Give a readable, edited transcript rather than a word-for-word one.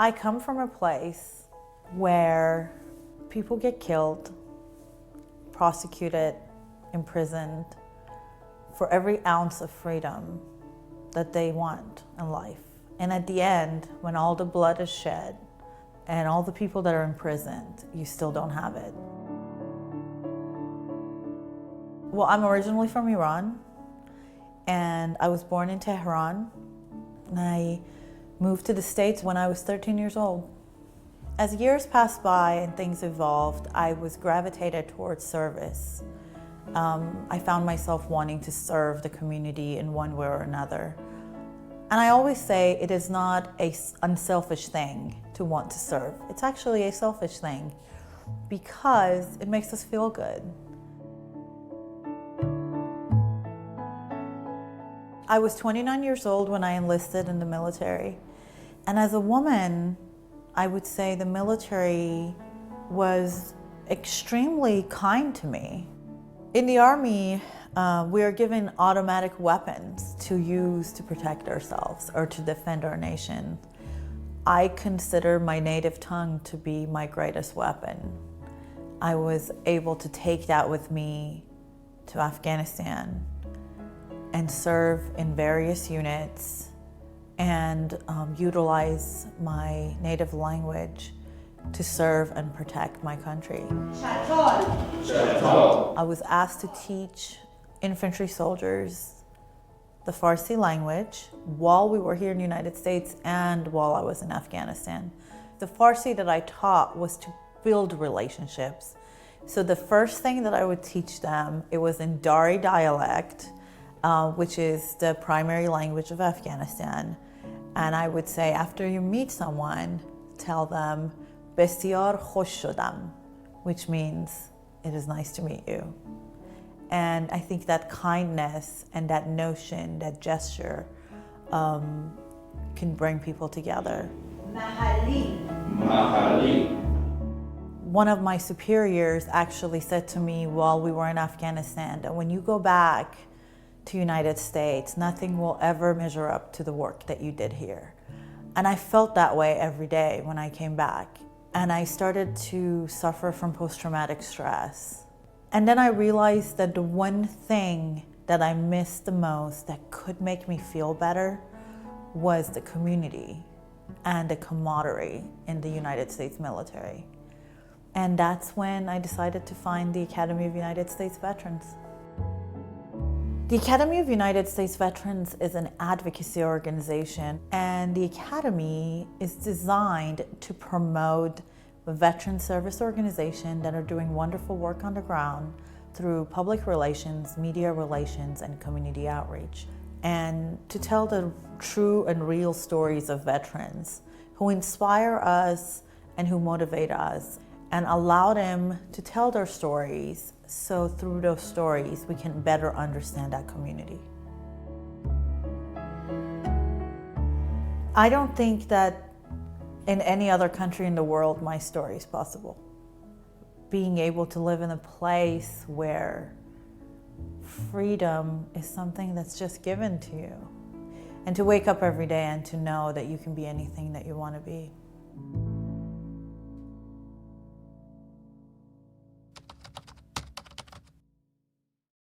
I come from a place where people get killed, prosecuted, imprisoned for every ounce of freedom that they want in life. And at the end, when all the blood is shed and all the people that are imprisoned, you still don't have it. Well, I'm originally from Iran, and I was born in Tehran, and I moved to the States when I was 13 years old. As years passed by and things evolved, I was gravitated towards service. I found myself wanting to serve the community in one way or another. And I always say it is not an unselfish thing to want to serve. It's actually a selfish thing because it makes us feel good. I was 29 years old when I enlisted in the military. And as a woman, I would say the military was extremely kind to me. In the Army, we are given automatic weapons to use to protect ourselves or to defend our nation. I consider my native tongue to be my greatest weapon. I was able to take that with me to Afghanistan and serve in various units and utilize my native language to serve and protect my country. Assal. I was asked to teach infantry soldiers the Farsi language while we were here in the United States and while I was in Afghanistan. The Farsi that I taught was to build relationships. So the first thing that I would teach them, it was in Dari dialect, which is the primary language of Afghanistan. And I would say, after you meet someone, tell them, "Besyar khosh shodam," which means, it is nice to meet you. And I think that kindness and that notion, that gesture, can bring people together. Mahali. One of my superiors actually said to me while we were in Afghanistan that when you go back to United States, nothing will ever measure up to the work that you did here. And I felt that way every day when I came back. And I started to suffer from post-traumatic stress. And then I realized that the one thing that I missed the most that could make me feel better was the community and the camaraderie in the United States military. And that's when I decided to find the Academy of United States Veterans. The Academy of United States Veterans is an advocacy organization, and the Academy is designed to promote veteran service organizations that are doing wonderful work on the ground through public relations, media relations, and community outreach, and to tell the true and real stories of veterans who inspire us and who motivate us, and allow them to tell their stories so through those stories we can better understand that community. I don't think that in any other country in the world my story is possible. Being able to live in a place where freedom is something that's just given to you, and to wake up every day and to know that you can be anything that you want to be.